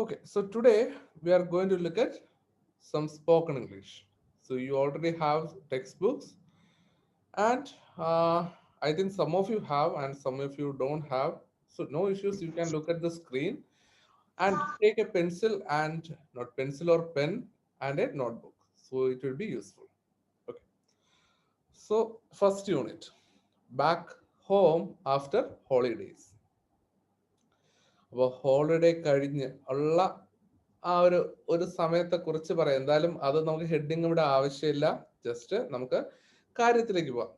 Okay, so today we are going to look at some spoken English. So you already have textbooks, and I think some of you have, and some of you don't have. So no issues. You can look at the screen and take a pencil and not pencil or pen and a notebook. So it will be useful. Okay. So first unit, back home after holidays. അപ്പോൾ holiday കഴിഞ്ഞ് ഉള്ള ആ ഒരു സമയത്തെ കുറിച്ച് പറയാം. എന്തായാലും അത് നമുക്ക് ഹെഡിങ് ഇവിടെ ആവശ്യമില്ല. ജസ്റ്റ് നമുക്ക് കാര്യത്തിലേക്ക് പോവാം.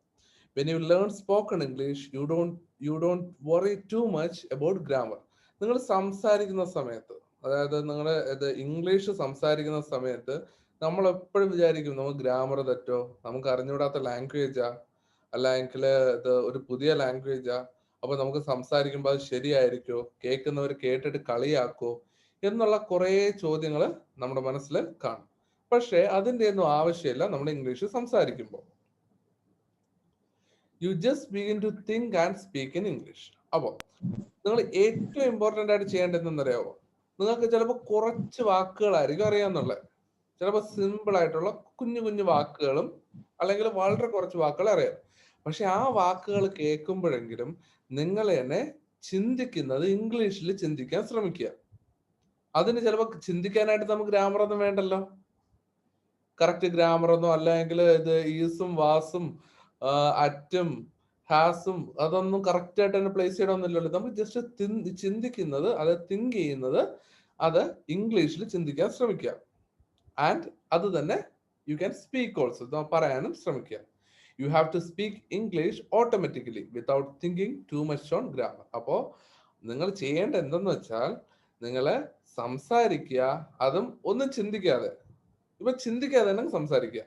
When you learn spoken English you don't worry too much about grammar. നിങ്ങൾ സംസാരിക്കുന്ന സമയത്ത്, അതായത് നിങ്ങൾ ഇത് ഇംഗ്ലീഷ് സംസാരിക്കുന്ന സമയത്ത് നമ്മൾ എപ്പോഴും വിചാരിക്കും നമുക്ക് ഗ്രാമർ തെറ്റോ, നമുക്ക് അറിഞ്ഞുകൂടാത്ത ലാംഗ്വേജാ, അല്ലെങ്കിൽ ഇത് ഒരു പുതിയ ലാംഗ്വേജാ, അപ്പൊ നമുക്ക് സംസാരിക്കുമ്പോൾ അത് ശരിയായിരിക്കോ, കേൾക്കുന്നവർ കേട്ടിട്ട് കളിയാക്കോ എന്നുള്ള കുറേ ചോദ്യങ്ങൾ നമ്മുടെ മനസ്സിൽ കാണും. പക്ഷേ അതിൻ്റെ ഒന്നും ആവശ്യമില്ല. നമ്മൾ ഇംഗ്ലീഷ് സംസാരിക്കുമ്പോൾ you just begin to think and speak in English. അപ്പോൾ നിങ്ങൾ ഏറ്റവും ഇമ്പോർട്ടൻ്റ് ആയിട്ട് ചെയ്യേണ്ടത് എന്നറിയാവോ? നിങ്ങൾക്ക് ചിലപ്പോൾ കുറച്ച് വാക്കുകളായിരിക്കും അറിയാമെന്നുള്ളത്. ചിലപ്പോൾ സിമ്പിൾ ആയിട്ടുള്ള കുഞ്ഞു കുഞ്ഞു വാക്കുകളും അല്ലെങ്കിൽ വളരെ കുറച്ച് വാക്കുകൾ അറിയാം. പക്ഷെ ആ വാക്കുകൾ കേൾക്കുമ്പോഴെങ്കിലും നിങ്ങൾ തന്നെ ചിന്തിക്കുന്നത് ഇംഗ്ലീഷിൽ ചിന്തിക്കാൻ ശ്രമിക്കുക. അതിന് ചിലപ്പോൾ ചിന്തിക്കാനായിട്ട് നമുക്ക് ഗ്രാമർ ഒന്നും വേണ്ടല്ലോ. കറക്റ്റ് ഗ്രാമർ ഒന്നും അല്ലെങ്കിൽ ഇത് ഈസും വാസും അറ്റും ഹാസും അതൊന്നും കറക്റ്റ് ആയിട്ട് തന്നെ പ്ലേസ് ചെയ്യണമെന്നില്ലല്ലോ. നമുക്ക് ജസ്റ്റ് ചിന്തിക്കുന്നത്, അത് തിങ്ക് ചെയ്യുന്നത്, അത് ഇംഗ്ലീഷിൽ ചിന്തിക്കാൻ ശ്രമിക്കുക. ആൻഡ് അത് തന്നെ യു ക്യാൻ സ്പീക്ക് ഓൾസോ, പറയാനും ശ്രമിക്കുക. You have to speak English automatically without thinking too much on grammar. അപ്പോൾ നിങ്ങൾ ചെയ്യേണ്ട എന്തെന്ന് വെച്ചാൽ നിങ്ങൾ സംസാരിക്കുക, അതും ഒന്നും ചിന്തിക്കാതെ. ഇപ്പൊ ചിന്തിക്കാതെ തന്നെ സംസാരിക്കുക.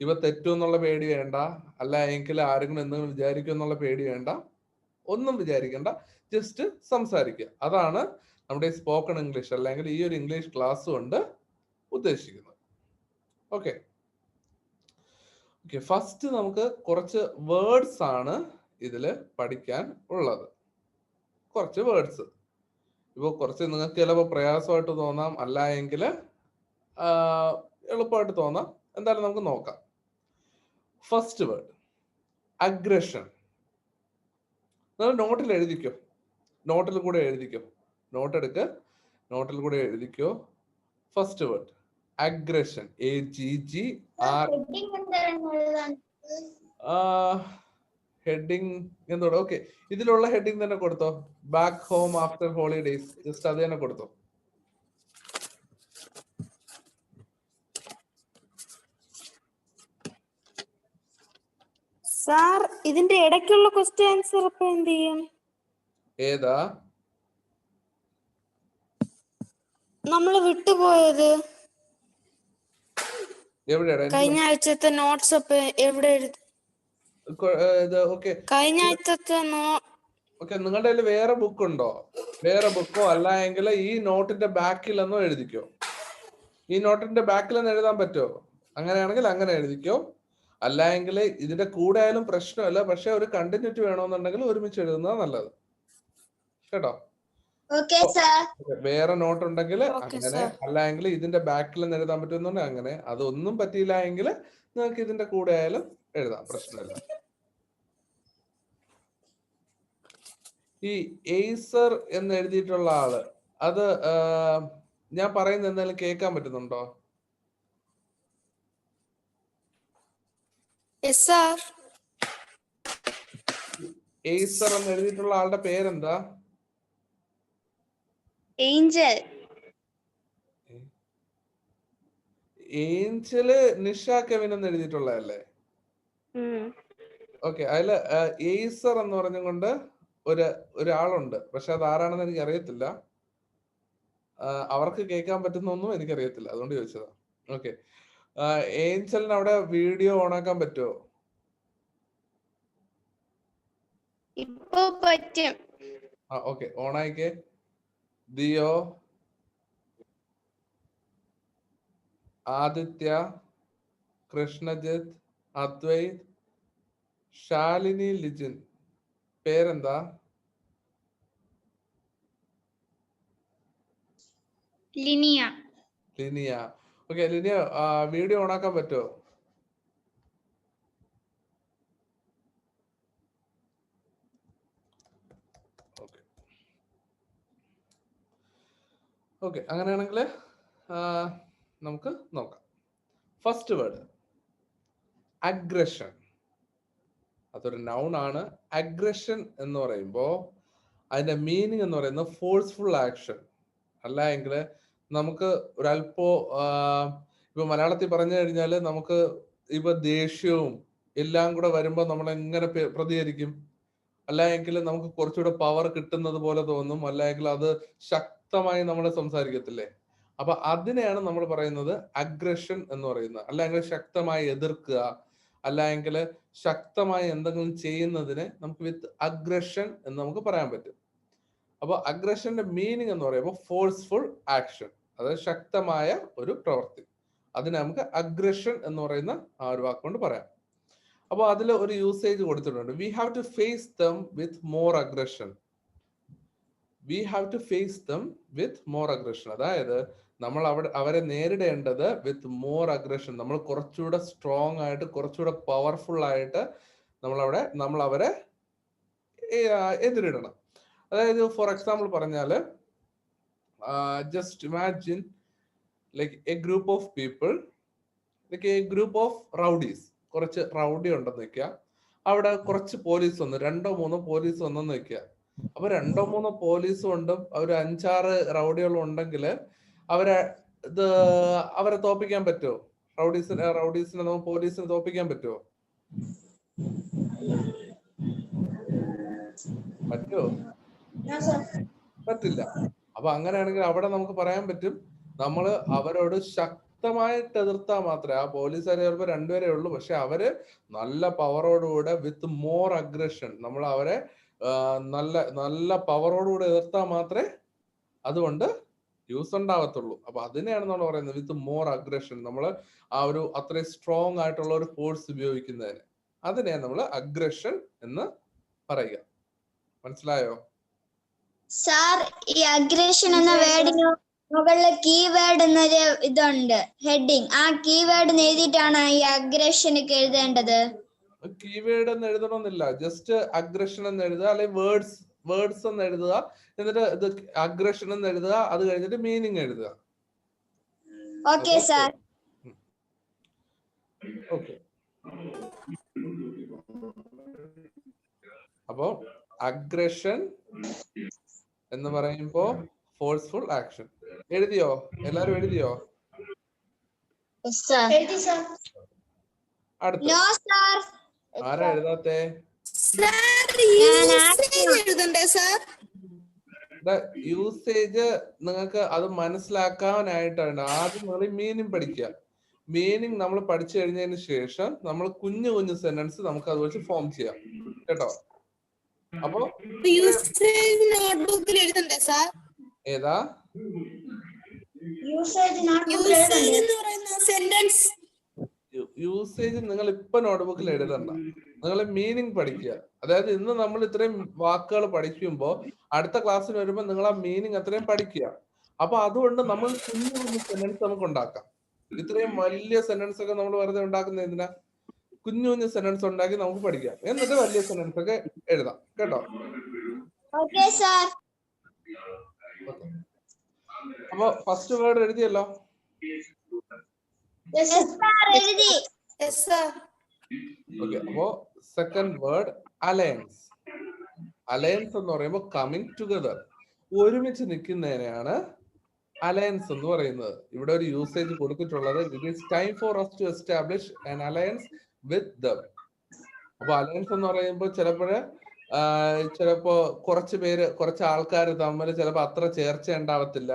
ഇവ തെറ്റും എന്നുള്ള പേടി വേണ്ട, അല്ല എങ്കിൽ ആരെങ്കിലും എന്തെങ്കിലും വിചാരിക്കും എന്നുള്ള പേടി വേണ്ട, ഒന്നും വിചാരിക്കേണ്ട. ജസ്റ്റ് സംസാരിക്കുക. അതാണ് നമ്മുടെ സ്പോക്കൺ ഇംഗ്ലീഷ് അല്ലെങ്കിൽ ഈ ഒരു ഇംഗ്ലീഷ് ക്ലാസ് കൊണ്ട് ഉദ്ദേശിക്കുന്നത്. ഓക്കെ ഓക്കെ ഫസ്റ്റ് നമുക്ക് കുറച്ച് വേർഡ്സ് ആണ് ഇതിൽ പഠിക്കാൻ ഉള്ളത്. കുറച്ച് വേർഡ്സ്. ഇപ്പോൾ കുറച്ച് നിങ്ങൾക്ക് ചിലപ്പോൾ പ്രയാസമായിട്ട് തോന്നാം, അല്ല എങ്കിൽ എളുപ്പമായിട്ട് തോന്നാം. എന്തായാലും നമുക്ക് നോക്കാം. First word aggression. നിങ്ങൾ നോട്ടിൽ എഴുതിക്കോ, നോട്ടിൽ കൂടെ എഴുതിക്കോ, നോട്ട് എടുക്ക്, നോട്ടിൽ കൂടെ എഴുതിക്കോ. First word aggression. AGGR. Heading എന്തോടെ? ഓക്കെ, ഇതിലുള്ള ഹെഡിങ് തന്നെ കൊടുത്തോ. Back home after holidays. Just അത് തന്നെ കൊടുത്തോ. സാർ, ഇതിന്റെ ഇടയ്ക്കുള്ള ക്വസ്റ്റ്യൻ ആൻസർ ഇപ്പൊ എന്ത് ചെയ്യും? ഏതാ നമ്മള് വിട്ടുപോയത്? എവിടെയാണ്? കഴിഞ്ഞ ആഴ്ചത്തെ നോട്ട്സ് ഒക്കെ എവിടെ എഴുതി? കഴിഞ്ഞ ആഴ്ചത്തെ ഓക്കെ, നിങ്ങളുടെ കയ്യിൽ വേറെ ബുക്ക് ഉണ്ടോ? വേറെ ബുക്കോ അല്ല എങ്കിൽ ഈ നോട്ടിന്റെ ബാക്കിലെന്നോ എഴുതിക്കോ. ഈ നോട്ടിന്റെ ബാക്കിലെന്ന് എഴുതാൻ പറ്റുമോ? അങ്ങനെയാണെങ്കിൽ അങ്ങനെ എഴുതിക്കോ. അല്ല എങ്കിൽ ഇതിന്റെ കൂടെ ആയാലും പ്രശ്നമല്ല. പക്ഷെ ഒരു കണ്ടിന്യൂറ്റി വേണമെന്നുണ്ടെങ്കിൽ ഒരുമിച്ച് എഴുതുന്നതാണ് നല്ലത്, കേട്ടോ. വേറെ നോട്ട് ഉണ്ടെങ്കിൽ അങ്ങനെ, അല്ല എങ്കിൽ ഇതിന്റെ ബാക്കിൽ നിന്ന് എഴുതാൻ പറ്റുന്നുണ്ട് അങ്ങനെ. അതൊന്നും പറ്റിയില്ല എങ്കിൽ നിങ്ങൾക്ക് ഇതിന്റെ കൂടെ ആയാലും എഴുതാം, പ്രശ്നമില്ല. ഈ എയ്സർ എന്ന് എഴുതിയിട്ടുള്ള ആള്, അത് ഞാൻ പറയുന്നത് എന്തെങ്കിലും കേൾക്കാൻ പറ്റുന്നുണ്ടോ? എയ്സർ എന്ന് എഴുതിയിട്ടുള്ള ആളുടെ പേരെന്താ? ഏഞ്ചൽ. ഏഞ്ചല് നിഷ കെവിൻ എന്ന് എഴുതിയിട്ടുള്ളതല്ലേ? ഓക്കെ, അതില് എയ്സർ എന്ന് പറഞ്ഞുകൊണ്ട് ഒരാളുണ്ട്. പക്ഷെ അത് ആരാണെന്ന് എനിക്ക് അറിയത്തില്ല. അവർക്ക് കേൾക്കാൻ പറ്റുന്നൊന്നും എനിക്കറിയത്തില്ല, അതുകൊണ്ട് ചോദിച്ചതാ. ഓക്കെ, ഏഞ്ചലിന് അവിടെ വീഡിയോ ഓണാക്കാൻ പറ്റുമോ? ഇപ്പൊ പറ്റും. ഓക്കെ, ഓണായിക്കേ. ദിയോ, ആദിത്യ, കൃഷ്ണജിത്ത്, അദ്വൈത്, ശാലിനി, ലിജിൻ. പേരെന്താ? Linia. Linia. Okay Linia, video on ആക്കാൻ പറ്റുമോ? ഓക്കെ അങ്ങനെയാണെങ്കിൽ നമുക്ക് നോക്കാം. First word aggression. അതൊരു നൗൺ ആണ്. അഗ്രഷൻ എന്ന് പറയുമ്പോൾ അതിന്റെ മീനിങ് എന്ന് പറയുന്നത് ഫോഴ്സ്ഫുൾ ആക്ഷൻ. അല്ല എങ്കിൽ നമുക്ക് ഒരല്പോ ഇപ്പൊ മലയാളത്തിൽ പറഞ്ഞു കഴിഞ്ഞാൽ നമുക്ക് ഇപ്പൊ ദേഷ്യവും എല്ലാം കൂടെ വരുമ്പോൾ നമ്മൾ എങ്ങനെ പ്രതികരിക്കും? അല്ല എങ്കിൽ നമുക്ക് കുറച്ചുകൂടെ പവർ കിട്ടുന്നത് പോലെ തോന്നും. അല്ല എങ്കിൽ അത് ശക്തമായി നമ്മൾ സംസാരിക്കത്തില്ലേ? അപ്പൊ അതിനെയാണ് നമ്മൾ പറയുന്നത് അഗ്രഷൻ എന്ന് പറയുന്നത്. അല്ലെങ്കിൽ ശക്തമായി എതിർക്കുക, അല്ല എങ്കിൽ ശക്തമായി എന്തെങ്കിലും ചെയ്യുന്നതിനെ നമുക്ക് വിത്ത് അഗ്രഷൻ എന്ന് നമുക്ക് പറയാൻ പറ്റും. അപ്പൊ അഗ്രഷന്റെ മീനിങ് എന്ന് പറയുമ്പോൾ ഫോഴ്സ്ഫുൾ ആക്ഷൻ, അതായത് ശക്തമായ ഒരു പ്രവൃത്തി. അതിനെ നമുക്ക് അഗ്രഷൻ എന്ന് പറയുന്ന ആ ഒരു വാക്കുകൊണ്ട് പറയാം. അപ്പോൾ അതിൽ ഒരു യൂസേജ് കൊടുത്തിട്ടുണ്ട്. We have to face them with more aggression. We have to face them with more aggression. അതായത് നമ്മൾ അവരെ നേരിടേണ്ടത് വിത്ത് മോർ അഗ്രഷൻ. നമ്മൾ കുറച്ചുകൂടെ സ്ട്രോങ് ആയിട്ട്, കുറച്ചുകൂടെ പവർഫുൾ ആയിട്ട് നമ്മൾ അവരെ എതിരിടണം. അതായത് ഫോർ എക്സാമ്പിൾ പറഞ്ഞാൽ just imagine like A group of people, like A group of rowdies. കുറച്ച് റൗഡി ഉണ്ടെന്ന് വെക്കുക. അവിടെ കുറച്ച് പോലീസ് വന്നു, 2-3 പോലീസ് വന്നെന്ന് വെക്കുക. അപ്പൊ 2-3 പോലീസും ഉണ്ട്, ഒരു 5-6 റൗഡികളും ഉണ്ടെങ്കിൽ അവരെ തോപ്പിക്കാൻ പറ്റുമോ? റൗഡീസിനെ നമുക്ക് പോലീസിനെ തോപ്പിക്കാൻ പറ്റുമോ? പറ്റില്ല. അപ്പൊ അങ്ങനെയാണെങ്കിൽ അവിടെ നമുക്ക് പറയാൻ പറ്റും, നമ്മൾ അവരോട് ശക്തമായിട്ട് എതിർത്താൽ മാത്രമേ, ആ പോലീസുകാർ ചിലപ്പോൾ 2 പേരേ ഉള്ളൂ, പക്ഷെ അവര് നല്ല പവറോടുകൂടെ വിത്ത് മോർ അഗ്രഷൻ നമ്മൾ അവരെ നല്ല പവറോടുകൂടെ എതിർത്താൽ മാത്രമേ അതുകൊണ്ട് യൂസ് ഉണ്ടാവത്തുള്ളൂ. അപ്പൊ അതിനെയാണ് നമ്മൾ പറയുന്നത് വിത്ത് മോർ അഗ്രഷൻ. നമ്മൾ ആ ഒരു അത്രയും സ്ട്രോങ് ആയിട്ടുള്ള ഒരു ഫോഴ്സ് ഉപയോഗിക്കുന്നതിന്, അതിനെയാണ് നമ്മൾ അഗ്രഷൻ എന്ന് പറയുക. മനസ്സിലായോ? സാർ, ഈ അഗ്രഷൻ എന്ന വേർഡിന് മുകളിലെ കീവേഡ് എന്നൊരു ഇതുണ്ട്, ഹെഡിങ്. ആ കീവേഡ് എഴുതിയിട്ടാണ് ഈ അഗ്രഷനൊക്കെ എഴുതേണ്ടത്. കീവേഡ് എന്ന് എഴുതണമെന്നില്ല, ജസ്റ്റ് അഗ്രഷൻ എന്ന് എഴുതുക, അല്ലെങ്കിൽ വേർഡ്സ് എന്ന് എഴുതുക, എന്നിട്ട് ഇത് അഗ്രഷൻ എന്ന് എഴുതുക, അത് കഴിഞ്ഞിട്ട് മീനിങ് എഴുതുക. Okay sir. ഓക്കെ. അപ്പോ അഗ്രഷൻ എന്ന് പറയുമ്പോ ഫോഴ്സ്ഫുൾ ആക്ഷൻ. എഴുതിയോ? എല്ലാരും എഴുതിയോ? അടുത്ത ആരാ എഴുതാത്തെ? യൂസേജ് നിങ്ങൾക്ക് അത് മനസ്സിലാക്കാനായിട്ടാണ് ആദ്യം നിങ്ങൾ മീനിങ് പഠിക്കുക. മീനിങ് നമ്മൾ പഠിച്ചു കഴിഞ്ഞതിന് ശേഷം നമ്മൾ കുഞ്ഞു കുഞ്ഞു സെന്റൻസ് നമുക്ക് അത് വെച്ച് ഫോം ചെയ്യാം, കേട്ടോ? അപ്പൊ ഏതാ യൂസേജ്? നിങ്ങൾ ഇപ്പൊ നോട്ട്ബുക്കിൽ എഴുതണ്ട, നിങ്ങൾ മീനിങ് പഠിക്കുക. അതായത് ഇന്ന് നമ്മൾ ഇത്രയും വാക്കുകൾ പഠിക്കുമ്പോൾ അടുത്ത ക്ലാസ്സിൽ വരുമ്പോൾ നിങ്ങൾ ആ മീനിങ് അത്രയും പഠിക്കുക. അപ്പൊ അതുകൊണ്ട് നമ്മൾ കുഞ്ഞു കുഞ്ഞു സെന്റൻസ് നമുക്ക് ഉണ്ടാക്കാം. ഇത്രയും വലിയ സെന്റൻസ് ഒക്കെ നമ്മൾ വെറുതെ ഉണ്ടാക്കുന്ന എന്തിനാ? കുഞ്ഞു കുഞ്ഞു സെന്റൻസ് ഉണ്ടാക്കി നമുക്ക് പഠിക്കാം, എന്നിട്ട് വലിയ സെന്റൻസ് ഒക്കെ എഴുതാം, കേട്ടോ? അപ്പൊ ഫസ്റ്റ് വേർഡ് എഴുതിയല്ലോ? ഓക്കെ. അപ്പോ സെക്കൻഡ് വേർഡ് അലയൻസ്. അലയൻസ് എന്ന് പറയുമ്പോൾ കമ്മിങ് ടുഗദർ, ഒരുമിച്ച് നിൽക്കുന്നതിനെയാണ് അലയൻസ് എന്ന് പറയുന്നത്. ഇവിടെ ഒരു യൂസേജ് കൊടുത്തിട്ടുള്ളത്, it is time for us to establish an alliance with them. അപ്പൊ അലയൻസ് എന്ന് പറയുമ്പോൾ ചിലപ്പോ കുറച്ച് ആൾക്കാർ തമ്മിൽ ചിലപ്പോ അത്ര ചേർച്ച ഉണ്ടാവത്തില്ല.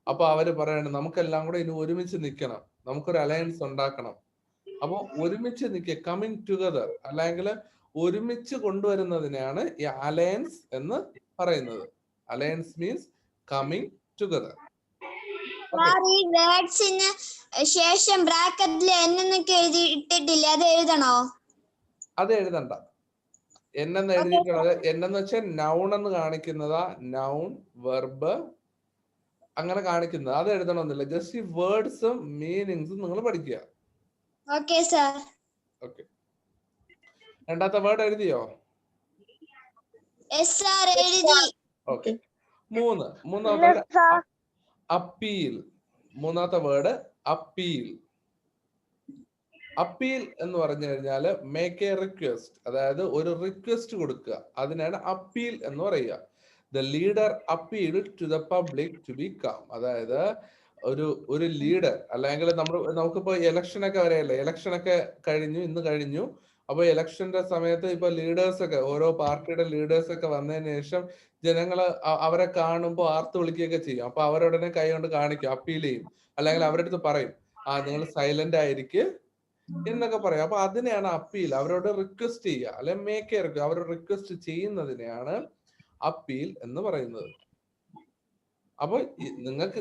അപ്പൊ അവര് പറയണം നമുക്കെല്ലാം കൂടെ ഇനി ഒരുമിച്ച് നിൽക്കണം, നമുക്കൊരു അലയൻസ് ഉണ്ടാക്കണം. അപ്പൊ ഒരുമിച്ച് നിൽക്കുക, കമ്മിങ് ടുഗദർ, അല്ലെങ്കിൽ ഒരുമിച്ച് കൊണ്ടുവരുന്നതിനെയാണ് ഈ അലയൻസ് എന്ന് പറയുന്നത്. Alliance means coming together. ശേഷം ബ്രാക്കറ്റിൽ എന്നൊക്കെ എഴുതി ഇട്ടിട്ടില്ല, അത് എഴുതണോ? അത് എഴുതണ്ട. എന്നെന്ന് എഴുതിയിട്ടുള്ളത്, എന്നെന്ന് വെച്ചാൽ നൗൺ എന്ന് കാണിക്കുന്നതാ. നൗൺ, വെർബ്, അങ്ങനെ കാണിക്കുന്നത് അത് എഴുതണമെന്നില്ല. ജസ്റ്റ് ഈ വേർഡ്സും മീനിങ്സും നിങ്ങൾ പഠിക്കുക. Okay sir. ഓക്കെ, രണ്ടാമത്തെ വേർഡ് എഴുതിയോ? യെസ് സാർ, എഴുതി. ഓക്കെ, മൂന്നാമത്തെ വേർഡ് അപ്പീൽ. മൂന്നാമത്തെ വേർഡ് അപ്പീൽ. അപ്പീൽ എന്ന് പറഞ്ഞു കഴിഞ്ഞാല് മേക്ക് എ റിക്വസ്റ്റ്, അതായത് ഒരു റിക്വസ്റ്റ് കൊടുക്കുക, അതിനാണ് അപ്പീൽ എന്ന് പറയുക. The leader appeal to the public to be calm. അതായത് ഒരു ലീഡർ അല്ലെങ്കിൽ നമുക്കിപ്പോ ഇലക്ഷൻ ഒക്കെ വരെയല്ലേ, ഇലക്ഷൻ ഒക്കെ ഇന്ന് കഴിഞ്ഞു. അപ്പൊ ഇലക്ഷന്റെ സമയത്ത് ഇപ്പൊ ലീഡേഴ്സ് ഒക്കെ, ഓരോ പാർട്ടിയുടെ ലീഡേഴ്സ് ഒക്കെ വന്നതിന് ശേഷം ജനങ്ങള് അവരെ കാണുമ്പോൾ ആർത്ത് വിളിക്കുകയൊക്കെ ചെയ്യും. അപ്പൊ അവരുടനെ കൈ കൊണ്ട് കാണിക്കും, അപ്പീൽ ചെയ്യും, അല്ലെങ്കിൽ അവരുടെ അടുത്ത് പറയും നിങ്ങൾ സൈലന്റ് ആയിരിക്കും എന്നൊക്കെ പറയാം. അപ്പൊ അതിനെയാണ് അപ്പീൽ. അവരോട് റിക്വസ്റ്റ് ചെയ്യുക, അല്ലെ മേക്ക് എ റിക്വസ്റ്റ്, അവരോട് റിക്വസ്റ്റ് ചെയ്യുന്നതിനെയാണ് അപ്പീൽ എന്ന് പറയുന്നത്. അപ്പൊ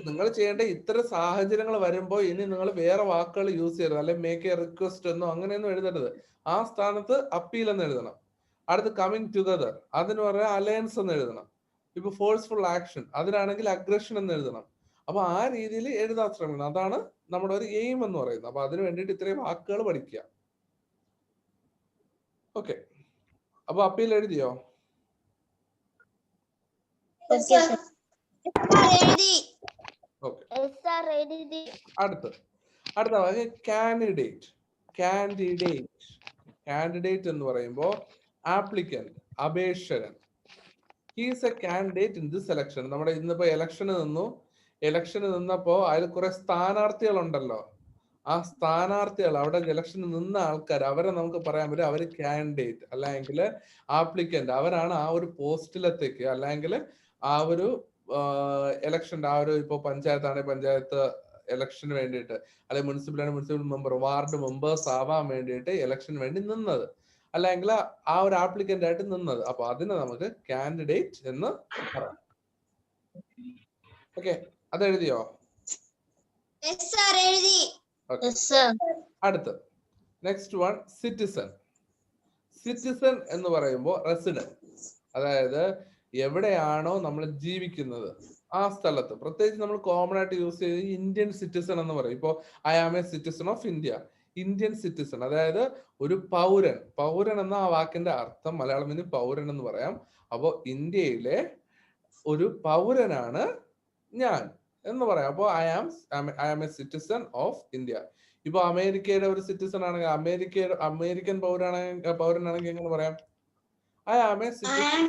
നിങ്ങൾ ചെയ്യേണ്ട ഇത്തരം സാഹചര്യങ്ങൾ വരുമ്പോൾ ഇനി നിങ്ങൾ വേറെ വാക്കുകൾ യൂസ് ചെയ്യരുത്, അല്ലെ മേക്ക് എ റിക്വസ്റ്റ് എന്നോ അങ്ങനെയൊന്നും എഴുതരുത്. ആ സ്ഥാനത്ത് അപ്പീൽ എന്ന് എഴുതണം. അടുത്ത് കമ്മിങ് ടുഗദർ, അതിന് പറയാൻ അലയൻസ് എന്ന് എഴുതണം. ഇപ്പൊ ഫോഴ്സ്ഫുൾ ആക്ഷൻ, അതിനാണെങ്കിൽ അഗ്രഷൻ എന്ന് എഴുതണം. അപ്പൊ ആ രീതിയിൽ എഴുതാൻ ശ്രമിക്കണം. അതാണ് നമ്മുടെ ഒരു എയിം എന്ന് പറയുന്നത്. അപ്പൊ അതിന് വേണ്ടിയിട്ട് ഇത്രയും വാക്കുകൾ പഠിക്കുക. ഓക്കെ, അപ്പൊ അപ്പീൽ എഴുതിയോ? അടുത്ത കാൻഡിഡേറ്റ്. കാൻഡിഡേറ്റ് എന്ന് പറയുമ്പോൾ ആപ്ലിക്കന്റ്, അപേക്ഷകൻ. He's a candidate in this election. നമ്മുടെ ഇന്നിപ്പോ ഇലക്ഷന് നിന്നപ്പോ അതിൽ കുറെ സ്ഥാനാർത്ഥികൾ ഉണ്ടല്ലോ. ആ സ്ഥാനാർത്ഥികൾ, അവിടെ ഇലക്ഷന് നിന്ന ആൾക്കാർ, അവരെ നമുക്ക് പറയാൻ പറ്റും അവര് കാൻഡിഡേറ്റ് അല്ലെങ്കിൽ ആപ്ലിക്കന്റ്. അവരാണ് ആ ഒരു പോസ്റ്റിലത്തേക്ക്, അല്ലെങ്കിൽ ആ ഒരു ഇലക്ഷന്റെ ആ ഒരു, ഇപ്പൊ പഞ്ചായത്താണെങ്കിൽ പഞ്ചായത്ത് ഇലക്ഷന് വേണ്ടിയിട്ട്, അല്ലെങ്കിൽ മുനിസിപ്പൽ മെമ്പർ, വാർഡ് മെമ്പേഴ്സ് ആവാൻ വേണ്ടിയിട്ട് ഇലക്ഷന് വേണ്ടി നിന്നത്, അല്ലെങ്കിൽ ആ ഒരു ആപ്ലിക്കന്റ് ആയിട്ട് നിന്നത്. അപ്പൊ അതിനെ നമുക്ക് കാൻഡിഡേറ്റ് എന്ന് പറയാം. ഓക്കെ, അത് എഴുതിയോ? അടുത്ത് നെക്സ്റ്റ് വൺ സിറ്റിസൺ. സിറ്റിസൺ എന്ന് പറയുമ്പോൾ റെസിഡന്റ്, അതായത് എവിടെയാണോ നമ്മൾ ജീവിക്കുന്നത് ആ സ്ഥലത്ത്. പ്രത്യേകിച്ച് നമ്മൾ കോമൺ ആയിട്ട് യൂസ് ചെയ്ത് ഇന്ത്യൻ സിറ്റിസൺ എന്ന് പറയും. ഇപ്പോ I am a citizen of India. Indian citizen, അതായത് ഒരു പൗരൻ. പൗരൻ എന്ന ആ വാക്കിന്റെ അർത്ഥം മലയാളത്തിൽ പൗരൻ എന്ന് പറയാം. അപ്പോ ഇന്ത്യയിലെ ഒരു പൗരനാണ് ഞാൻ എന്ന് പറയാം. അപ്പോ I am a citizen of India. ഇപ്പൊ അമേരിക്കയുടെ ഒരു സിറ്റിസൺ ആണെങ്കിൽ, അമേരിക്കൻ പൗരനാണെങ്കിൽ എങ്ങനെ പറയാം? I am a citizen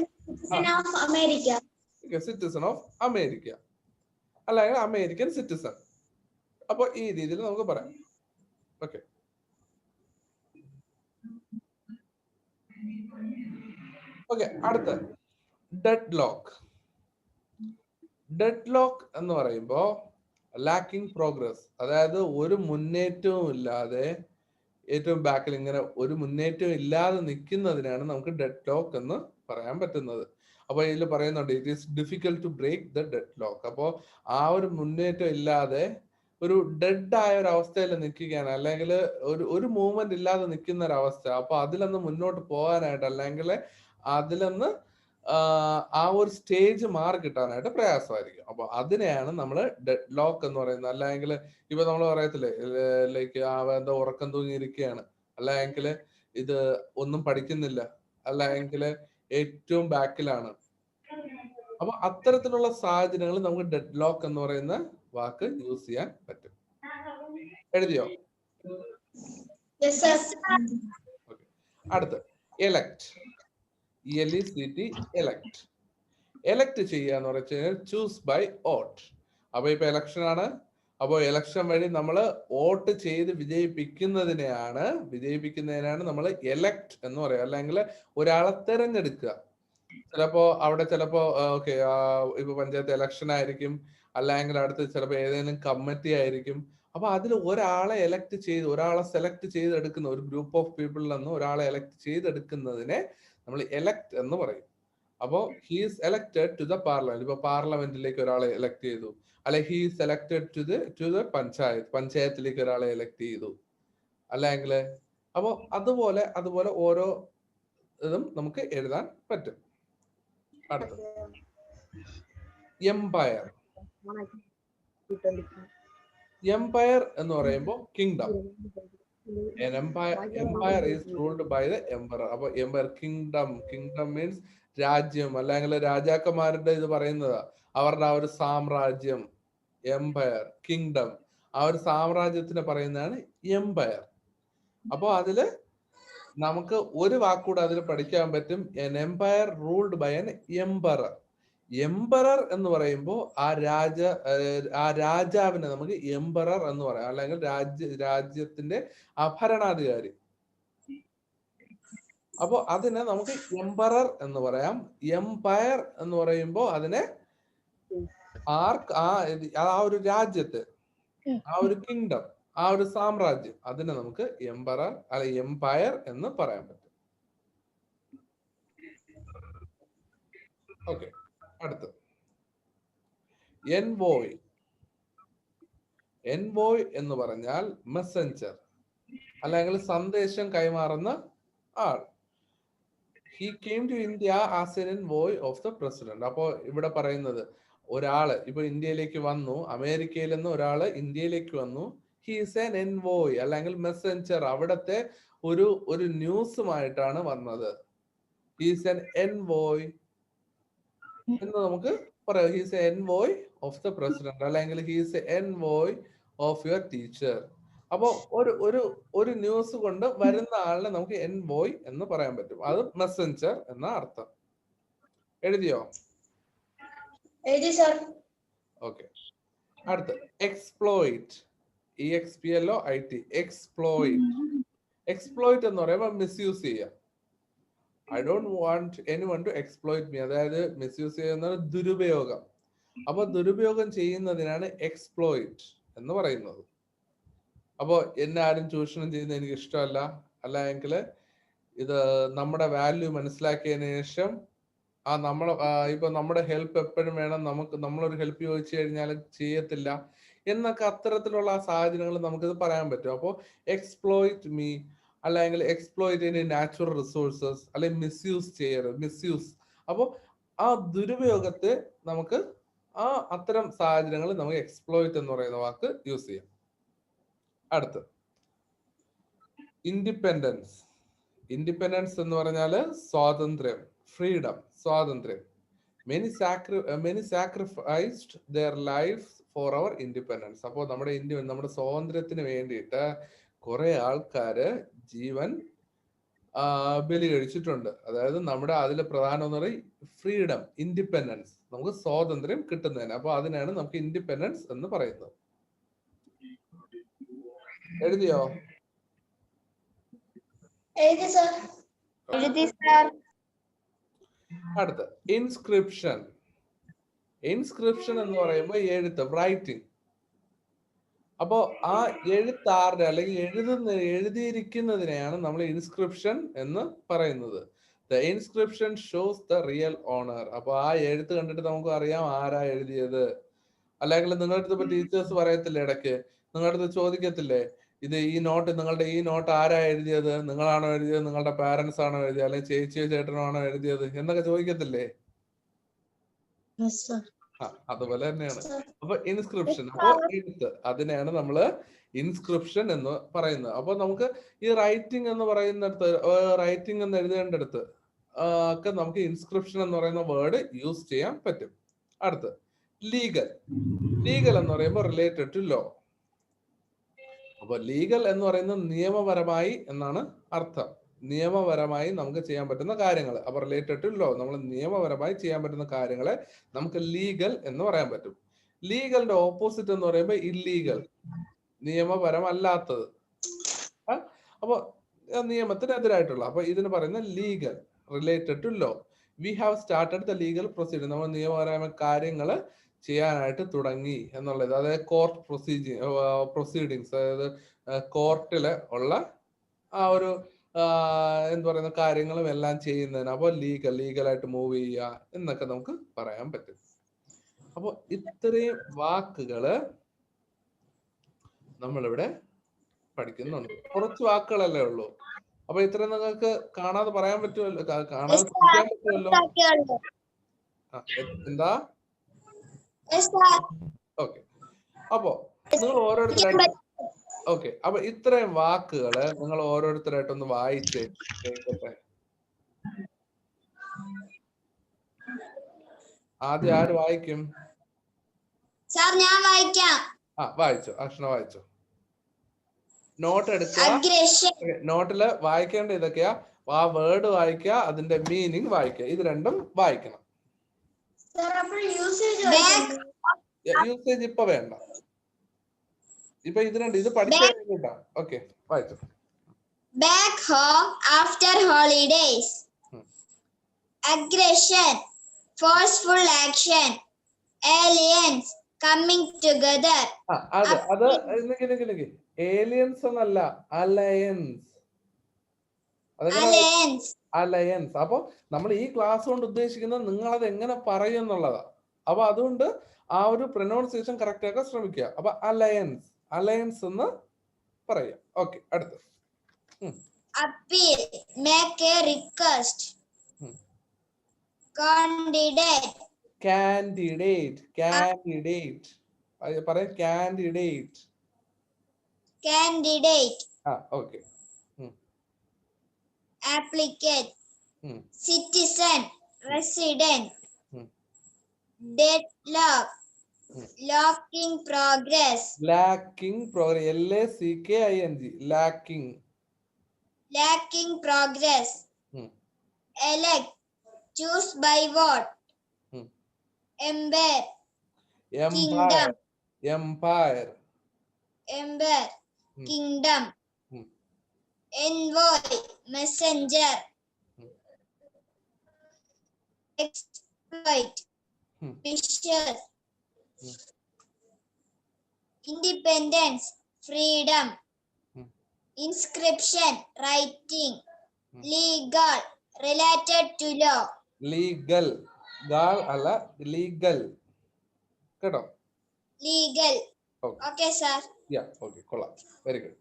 of America, അല്ലെങ്കിൽ അമേരിക്കൻ സിറ്റിസൺ. അപ്പൊ ഈ രീതിയിൽ നമുക്ക് പറയാം. ഓക്കെ, അടുത്ത ഡെഡ് ലോക്ക്. ഡെഡ് ലോക്ക് എന്ന് പറയുമ്പോ ലാക്കിംഗ് പ്രോഗ്രസ്, അതായത് ഒരു മുന്നേറ്റവും ഇല്ലാതെ, ഏറ്റവും ബാക്കിൽ ഇങ്ങനെ ഒരു മുന്നേറ്റവും ഇല്ലാതെ നിൽക്കുന്നതിനാണ് നമുക്ക് ഡെഡ് ലോക്ക് എന്ന് പറയാൻ പറ്റുന്നത്. അപ്പൊ ഇതിൽ പറയുന്നുണ്ട് it is difficult to break the deadlock. അപ്പോ ആ ഒരു മുന്നേറ്റം ഇല്ലാതെ ഒരു ഡെഡ് ആയ ഒരു അവസ്ഥയിൽ നിൽക്കുകയാണ്, അല്ലെങ്കിൽ ഒരു മൂവ്മെന്റ് ഇല്ലാതെ നിൽക്കുന്ന ഒരു അവസ്ഥ. അപ്പൊ അതിലൊന്ന് മുന്നോട്ട് പോകാനായിട്ട്, അല്ലെങ്കിൽ അതിലൊന്ന് ആ ഒരു സ്റ്റേജ് മാറി കിട്ടാനായിട്ട് പ്രയാസമായിരിക്കും. അപ്പൊ അതിനെയാണ് നമ്മൾ ഡെഡ് ലോക്ക് എന്ന് പറയുന്നത്. അല്ലെങ്കിൽ ഇപ്പൊ നമ്മൾ പറയത്തില്ലേ, ലൈക്ക് എന്താ ഉറക്കം തൂങ്ങിയിരിക്കുകയാണ്, അല്ലെങ്കിൽ ഇത് ഒന്നും പഠിക്കുന്നില്ല, അല്ലെങ്കിൽ ഏറ്റവും ബാക്കിലാണ്. അപ്പൊ അത്തരത്തിലുള്ള സാഹചര്യങ്ങൾ നമുക്ക് ഡെഡ് ലോക്ക് എന്ന് പറയുന്ന വാക്ക് യൂസ് ചെയ്യാൻ പറ്റും. എഴുതിയോ? അടുത്ത് എലക്ട്. എലക്ട് ചെയ്യുക എന്ന് പറഞ്ഞാൽ ചൂസ് ബൈ വോട്ട്. അപ്പൊ ഇപ്പൊ ഇലക്ഷൻ ആണ്. അപ്പൊ ഇലക്ഷൻ വഴി നമ്മൾ വോട്ട് ചെയ്ത് വിജയിപ്പിക്കുന്നതിനാണ് നമ്മൾ എലക്ട് എന്ന് പറയുക, അല്ലെങ്കിൽ ഒരാളെ തെരഞ്ഞെടുക്കുക. ചിലപ്പോ ഓക്കെ, ഇപ്പൊ പഞ്ചായത്ത് ഇലക്ഷൻ ആയിരിക്കും, അല്ലെങ്കിൽ അടുത്ത് ചിലപ്പോ ഏതെങ്കിലും കമ്മിറ്റി ആയിരിക്കും. അപ്പൊ അതിൽ ഒരാളെ സെലക്ട് ചെയ്തെടുക്കുന്ന, ഒരു ഗ്രൂപ്പ് ഓഫ് പീപ്പിളിൽ നിന്ന് ഒരാളെ എലക്ട് ചെയ്തെടുക്കുന്നതിനെ നമ്മൾ എലക്ട് എന്ന് പറയും. അപ്പോ he's elected to the parliament. ഇപ്പൊ പാർലമെന്റിലേക്ക് ഒരാളെ എലക്ട് ചെയ്തു, അല്ലെ ഹീസ് എലക്ടഡ് ടു ദ പഞ്ചായത്തിലേക്ക് ഒരാളെ എലക്ട് ചെയ്തു, അല്ലെങ്കിൽ അപ്പോ അതുപോലെ ഓരോ ഇതും നമുക്ക് എഴുതാൻ പറ്റും. അടുത്തത് എംപയർ. എംപയർ എന്ന് പറയുമ്പോൾ kingdom. An empire is ruled by the emperor. അപ്പൊ എംപയർ കിങ്ഡം മീൻസ് രാജ്യം, അല്ലെങ്കിൽ രാജാക്കന്മാരുടെ ഇത് പറയുന്നതാ. അവരുടെ ആ ഒരു സാമ്രാജ്യം, എംപയർ, കിങ്ഡം, ആ ഒരു സാമ്രാജ്യത്തിന് പറയുന്നതാണ് എംപയർ. അപ്പൊ അതില് നമുക്ക് ഒരു വാക്കുകൂടെ അതിൽ പഠിക്കാൻ പറ്റും, an empire ruled by an emperor. Emperor എന്ന് പറയുമ്പോൾ ആ രാജാവിനെ നമുക്ക് എംപറർ എന്ന് പറയാം, അല്ലെങ്കിൽ രാജ്യത്തിന്റെ ഭരണാധികാരി. അപ്പൊ അതിനെ നമുക്ക് എംപറർ എന്ന് പറയാം. എംപയർ എന്ന് പറയുമ്പോൾ അതിനെ ആ ഒരു രാജ്യത്ത്, ആ ഒരു കിങ്ഡം, ആ ഒരു സാമ്രാജ്യം, അതിനെ നമുക്ക് എംപറർ അല്ലെ എംപയർ എന്ന് പറയാൻ പറ്റും. ഓക്കെ, അടുത്ത് എൻവോയ്. എൻവോയ് എന്ന് പറഞ്ഞാൽ മെസ്സഞ്ചർ, അല്ലെങ്കിൽ സന്ദേശം കൈമാറുന്ന ആൾ. He came to India as an envoy of the president. അപ്പോ ഇവിടെ പറയുന്നത് ഒരാള് ഇപ്പൊ ഇന്ത്യയിലേക്ക് വന്നു, അമേരിക്കയിൽ നിന്ന് ഒരാള് ഇന്ത്യയിലേക്ക് വന്നു, ഹി ഈസ് എൻ എൻവോയ് അല്ലെങ്കിൽ മെസ്സഞ്ചർ, അവിടത്തെ ഒരു ന്യൂസുമായിട്ടാണ് വന്നത്. ഹി ഈസ് എൻ എൻവോയ് എന്ന് നമുക്ക് പറയാം. He is a envoy of the president, അല്ലെങ്കിൽ he is a envoy of your teacher. അപ്പൊ ഒരു ന്യൂസ് കൊണ്ട് വരുന്ന ആളിനെ നമുക്ക് എൻവോയ് എന്ന് പറയാൻ പറ്റും. അത് മെസ്സഞ്ചർ എന്ന അർത്ഥം. എഴുതിയോ? ഓക്കെ, അടുത്ത് എക്സ്പ്ലോയിറ്റ്. EXPLOIT, exploit. എക്സ്പ്ലോയിറ്റ് എന്ന് പറയുമ്പോൾ മിസ്യൂസ് ചെയ്യാം. I don't want anyone to exploit me, അതായത് മിസ്യൂസ് ചെയ്യുന്നത് ദുരുപയോഗം. അപ്പൊ ദുരുപയോഗം ചെയ്യുന്നതിനാണ് എക്സ്പ്ലോയിറ്റ് എന്ന് പറയുന്നത്. അപ്പോ എന്നെ ആരും ചൂഷണം ചെയ്യുന്നത് എനിക്ക് ഇഷ്ടമല്ല, അല്ലെങ്കിൽ ഇത് നമ്മുടെ വാല്യൂ മനസ്സിലാക്കിയതിനു ശേഷം ഇപ്പൊ നമ്മുടെ ഹെൽപ്പ് എപ്പോഴും വേണം, നമ്മളൊരു ഹെൽപ്പ് ചോദിച്ചു കഴിഞ്ഞാൽ ചെയ്യത്തില്ല എന്നൊക്കെ, അത്തരത്തിലുള്ള സാഹചര്യങ്ങൾ നമുക്കിത് പറയാൻ പറ്റും. അപ്പോൾ എക്സ്പ്ലോയിറ്റ് മീ, അല്ലെങ്കിൽ എക്സ്പ്ലോയിറ്റ് ഇൻ നാച്ചുറൽ റിസോഴ്സസ്, അല്ലെങ്കിൽ മിസ്യൂസ് ചെയ്യരുത്, മിസ്യൂസ്. അപ്പോൾ ആ ദുരുപയോഗത്തെ നമുക്ക് അത്തരം സാഹചര്യങ്ങളിൽ നമുക്ക് എക്സ്പ്ലോയിറ്റ് എന്ന് പറയുന്ന വാക്ക് യൂസ് ചെയ്യാം. അടുത്ത് ഇൻഡിപെൻഡൻസ്. ഇൻഡിപെൻഡൻസ് എന്ന് പറഞ്ഞാല് സ്വാതന്ത്ര്യം, ഫ്രീഡം, സ്വാതന്ത്ര്യം. Many sacrificed their lives for our independence. അപ്പോൾ നമ്മുടെ സ്വാതന്ത്ര്യത്തിന് വേണ്ടിയിട്ട് കുറെ ആൾക്കാര് ജീവൻ ബലി കഴിച്ചിട്ടുണ്ട്. അതായത് നമ്മുടെ അതിൽ പ്രധാനം എന്ന് പറയും ഫ്രീഡം, ഇൻഡിപെൻഡൻസ്, നമുക്ക് സ്വാതന്ത്ര്യം കിട്ടുന്നതിന്. അപ്പൊ അതിനാണ് നമുക്ക് ഇൻഡിപെൻഡൻസ് എന്ന് പറയുന്നത്. എഴുതിയോ? അടുത്ത ഇൻസ്ക്രിപ്ഷൻ. ഇൻസ്ക്രിപ്ഷൻ എന്ന് പറയുമ്പോൾ എഴുത്ത്, റൈറ്റിംഗ്. അപ്പോ ആ എഴുത്താറുടെ അല്ലെങ്കിൽ എഴുതിയിരിക്കുന്നതിനെയാണ് നമ്മൾ ഇൻസ്ക്രിപ്ഷൻ എന്ന് പറയുന്നത്. The inscription shows the real owner. അപ്പൊ ആ എഴുത്ത് കണ്ടിട്ട് നമുക്ക് അറിയാം ആരാ എഴുതിയത്. അല്ലെങ്കിൽ നിങ്ങളുടെ അടുത്ത് ഇപ്പൊ ടീച്ചേഴ്സ് പറയത്തില്ലേ, ഇടയ്ക്ക് നിങ്ങളുടെ അടുത്ത് ചോദിക്കത്തില്ലേ, നിങ്ങളുടെ ഈ നോട്ട് ആരാ എഴുതിയത്, നിങ്ങളാണോ എഴുതിയത്, നിങ്ങളുടെ പാരന്റ്സ് ആണോ എഴുതിയത്, അല്ലെങ്കിൽ ചേച്ചിയോ ചേട്ടനോ ആണോ എഴുതിയത് എന്നൊക്കെ ചോദിക്കത്തില്ലേ? അതുപോലെ തന്നെയാണ്. അപ്പൊ ഇൻസ്ക്രിപ്ഷൻ, അപ്പൊ എഴുത്ത്, അതിനെയാണ് നമ്മള് ഇൻസ്ക്രിപ്ഷൻ എന്ന് പറയുന്നത്. അപ്പൊ നമുക്ക് ഈ റൈറ്റിംഗ് എന്ന് പറയുന്നിടത്ത്, റൈറ്റിംഗ് എന്ന് എഴുതേണ്ടടുത്ത് ഒക്കെ നമുക്ക് ഇൻസ്ക്രിപ്ഷൻ എന്ന് പറയുന്ന വേർഡ് യൂസ് ചെയ്യാൻ പറ്റും. അടുത്ത് ലീഗൽ. ലീഗൽ എന്ന് പറയുമ്പോൾ റിലേറ്റഡ് ടു ലോ. അപ്പൊ ലീഗൽ എന്ന് പറയുന്നത് നിയമപരമായി എന്നാണ് അർത്ഥം. നിയമപരമായി നമുക്ക് ചെയ്യാൻ പറ്റുന്ന കാര്യങ്ങൾ. അപ്പൊ റിലേറ്റഡ് ടു ലോ, നമ്മൾ നിയമപരമായി ചെയ്യാൻ പറ്റുന്ന കാര്യങ്ങളെ നമുക്ക് ലീഗൽ എന്ന് പറയാൻ പറ്റും. ലീഗലിന്റെ ഓപ്പോസിറ്റ് എന്ന് പറയുമ്പോൾ ഇല്ലീഗൽ, നിയമപരമല്ലാത്തത്. അപ്പൊ നിയമത്തിനെതിരായിട്ടുള്ള, അപ്പൊ ഇതിന് പറയുന്ന legal, related to law. We have started the legal proceeding. നമ്മൾ നിയമപരമായ കാര്യങ്ങൾ ചെയ്യാനായിട്ട് തുടങ്ങി എന്നുള്ളത്. അതായത് കോർട്ട് പ്രൊസീഡിങ്സ്, അതായത് കോർട്ടില് ഉള്ള ആ ഒരു എന്ത് പറയുന്ന കാര്യങ്ങളും എല്ലാം ചെയ്യുന്നതിന്. അപ്പോൾ ലീഗലായിട്ട് മൂവ് ചെയ്യുക എന്നൊക്കെ നമുക്ക് പറയാൻ പറ്റും. അപ്പോൾ ഇത്രയും വാക്കുകള് നമ്മളിവിടെ പഠിക്കുന്നുണ്ട്. കുറച്ച് വാക്കുകളല്ലേ ഉള്ളൂ. അപ്പൊ ഇത്രയും നിങ്ങൾക്ക് കാണാതെ പറയാൻ പറ്റുമല്ലോ, കാണാതെ പഠിക്കാൻ പറ്റുമല്ലോ. എന്താ? ഓക്കെ, അപ്പോ നിങ്ങൾ ഓരോരുത്തരായിട്ട് ഓക്കെ, അപ്പൊ ഇത്രയും വാക്കുകള് നിങ്ങൾ ഓരോരുത്തരായിട്ടൊന്ന് വായിച്ചേ കേൾക്കട്ടെ. ആദ്യം ആര് വായിക്കും? സാർ ഞാൻ വായിക്കാം. വായിച്ചോ, അക്ഷണ വായിച്ചോ. നോട്ട് എടുക്കുക. നോട്ടില് വായിക്കേണ്ട ഇതൊക്കെയാ. ആ വേർഡ് വായിക്കുക, അതിന്റെ മീനിങ് വായിക്കുക, ഇത് രണ്ടും വായിക്കണം. യൂസേജ് ഇപ്പൊ വേണ്ട, ഇപ്പൊ ഇത് രണ്ട് ഇത് പഠിച്ചാ. ഓക്കെ, വായിച്ചോ. Back home after holidays. Aggression, forceful action, aliens coming together. അത് ഏലിയൻസ് എന്നല്ല, അലയൻസ്. അലയൻസ്. അപ്പൊ നമ്മൾ ഈ ക്ലാസ് കൊണ്ട് ഉദ്ദേശിക്കുന്നത് നിങ്ങൾ അത് എങ്ങനെ പറയും എന്നുള്ളതാ. അപ്പൊ അതുകൊണ്ട് ആ ഒരു പ്രൊനൗൺസിയേഷൻ കറക്റ്റ് ആക്കാൻ ശ്രമിക്കുക. അപ്പൊ അലയൻസ്, അലയൻസ് എന്ന് പറയാം. ഓക്കെ, അടുത്ത. Appeal, make a request. Candidate. Candidate. പറയാം, candidate. Candidate. Okay. Applicant. Citizen, resident. Deadlock, lacking progress. Lacking progress. LACKING. Lacking progress. Elect, choose by vote. Empire. Kingdom. Envoy, messenger. Exploit, picture. Independence, freedom. Inscription, writing. Legal, related to law. Legal. Gal അല്ല, legal. കേട്ടോ? Legal. Okay, sir. Yeah, okay, കൊള്ളാം. Very good.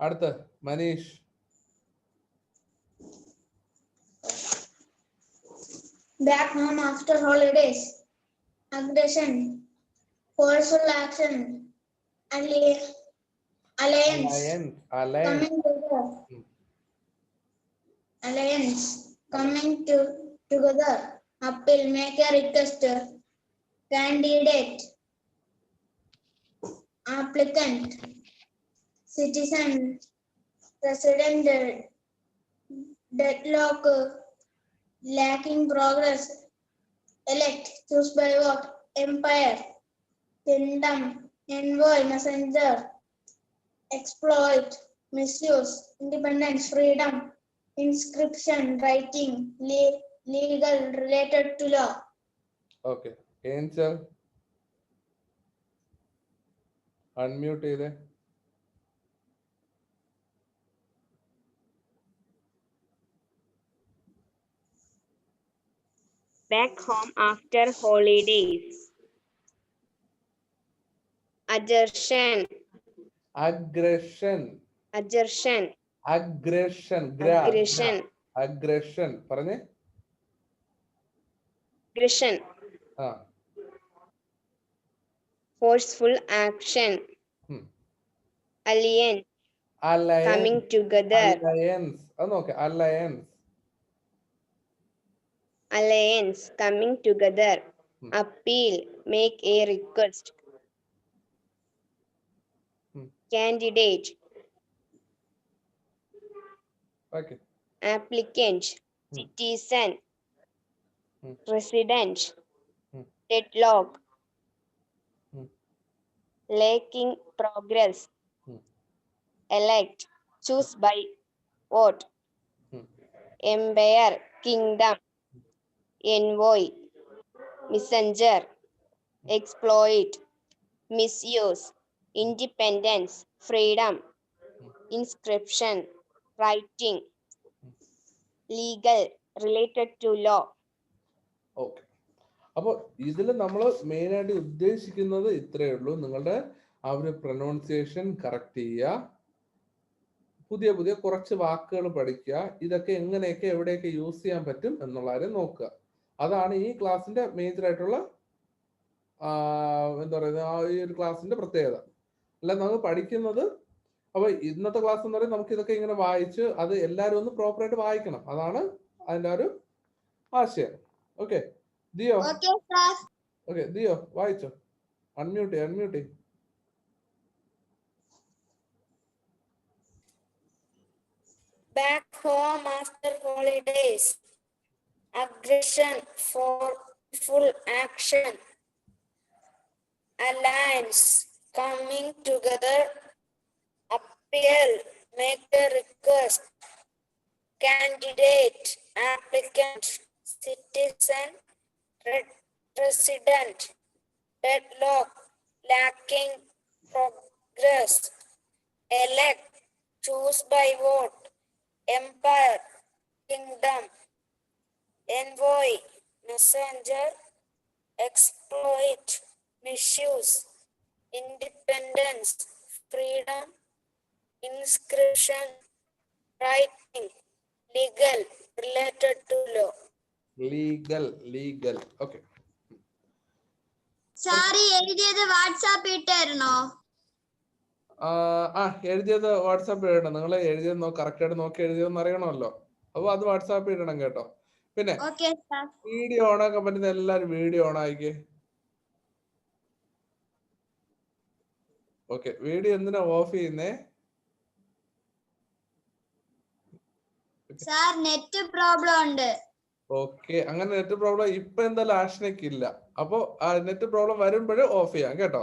അടുത്ത Manish. Back home after holidays. Aggression, forceful action, alliance, coming together, appeal, make a request, candidate, applicant, citizen, resident, deadlock, lacking progress, elect, choose by vote, empire, kingdom, envoy, messenger, exploit, misuse, independence, freedom, inscription, writing, legal, related to law. Okay, Angel, unmute ചെയ്തേ. Back home after holidays. Aggression. പറഞ്ഞേ. Aggression. Forceful action. Alliance. Coming together. Alliance, coming together. Appeal, make a request. Candidate. Okay. Applicant. Citizen. Resident. Deadlock. Lacking progress. Elect, choose by vote. Empire, kingdom. Envoy, messenger. Exploit, misuse. Independence, freedom. Inscription, writing. Legal, related to law. Okay. അപ്പോൾ ഇതിൽ നമ്മൾ main ആയിട്ട് ഉദ്ദേശിക്കുന്നത് ഇത്രയേ ഉള്ളൂ. നിങ്ങളുടെ ആ ഒരു പ്രൊനൗൺസിയേഷൻ കറക്റ്റ് ചെയ്യുക, പുതിയ പുതിയ കുറച്ച് വാക്കുകൾ പഠിക്കുക, ഇതൊക്കെ എങ്ങനെയൊക്കെ എവിടെയൊക്കെ യൂസ് ചെയ്യാൻ പറ്റും എന്നുള്ള കാര്യം നോക്കുക. അതാണ് ഈ ക്ലാസ്സിന്റെ മേജർ ആയിട്ടുള്ള എന്താ പറയുന്നത് ആ ഈ ഒരു ക്ലാസ്സിന്റെ പ്രത്യേകത. അല്ല നമ്മൾ പഠിക്കുന്നത്, അപ്പൊ ഇന്നത്തെ ക്ലാസ് എന്ന് പറയുന്നത് നമുക്ക് ഇതൊക്കെ ഇങ്ങനെ വായിച്ച് അത് എല്ലാവരും ഒന്ന് പ്രോപ്പറായിട്ട് വായിക്കണം. അതാണ് അതിന്റെ ഒരു ആശയം. ഓക്കെ ദിയോ? Okay sir. ഓക്കെ ദിയോ വായിച്ചോ. Unmute. Back home after holidays. Aggression for full action. Alliance coming together. Appeal, make a request. Candidate, applicant, citizen, resident. Deadlock, lacking progress. Elect, choose by vote. Empire, kingdom. Envoy, messenger. Exploit, misuse. Independence, freedom. Inscription, writing. Legal, related to law. Legal. Okay sir ഈ എഴുതിയത് WhatsApp ഇട്ടായിരുന്നോ? എഴുതിയത് WhatsApp ഇടണം. നിങ്ങൾ എഴുതിയത് correct ആയിട്ട് നോക്കി എഴുതിയതെന്ന് അറിയണമല്ലോ. അപ്പൊ അത് വാട്സാപ്പ് ഇടണം കേട്ടോ. പിന്നെ ഓക്കെ സാർ. വീഡിയോ ഓൺ ആക്കാൻ പറ്റുന്ന എല്ലാരും വീഡിയോ ഓൺ ആയിക്കേ. ഓക്കെ വീഡിയോ എന്തിനാ ഓഫ് ചെയ്യുന്നേ? സാർ നെറ്റ് പ്രോബ്ലം ഉണ്ട്. ഓക്കെ അങ്ങനെ നെറ്റ് പ്രോബ്ലം ഇപ്പൊ എന്തായാലും ആഷനക്ക് ഇല്ല. അപ്പൊ നെറ്റ് പ്രോബ്ലം വരുമ്പോഴേ ഓഫ് ചെയ്യാം കേട്ടോ.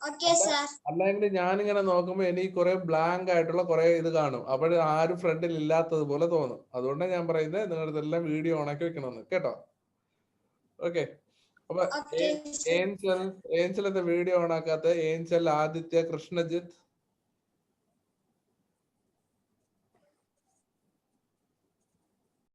Okay sir. അല്ലെങ്കിൽ ഞാനിങ്ങനെ നോക്കുമ്പോ എനിക്ക് കുറെ ബ്ലാങ്ക് ആയിട്ടുള്ള കുറെ ഇത് കാണും. അപ്പോൾ ആരും ഫ്രണ്ടിൽ ഇല്ലാത്തത് പോലെ തോന്നും. അതുകൊണ്ടാണ് ഞാൻ പറയുന്നത് നിങ്ങളുടെ എല്ലാം വീഡിയോ ഓൺ ആക്കി വെക്കണമെന്ന് കേട്ടോ. ഓക്കെ അപ്പൊ ഏഞ്ചൽ എന്താ വീഡിയോ ഓൺ ആക്കാത്ത? ഏഞ്ചൽ, ആദിത്യ, കൃഷ്ണജിത്ത്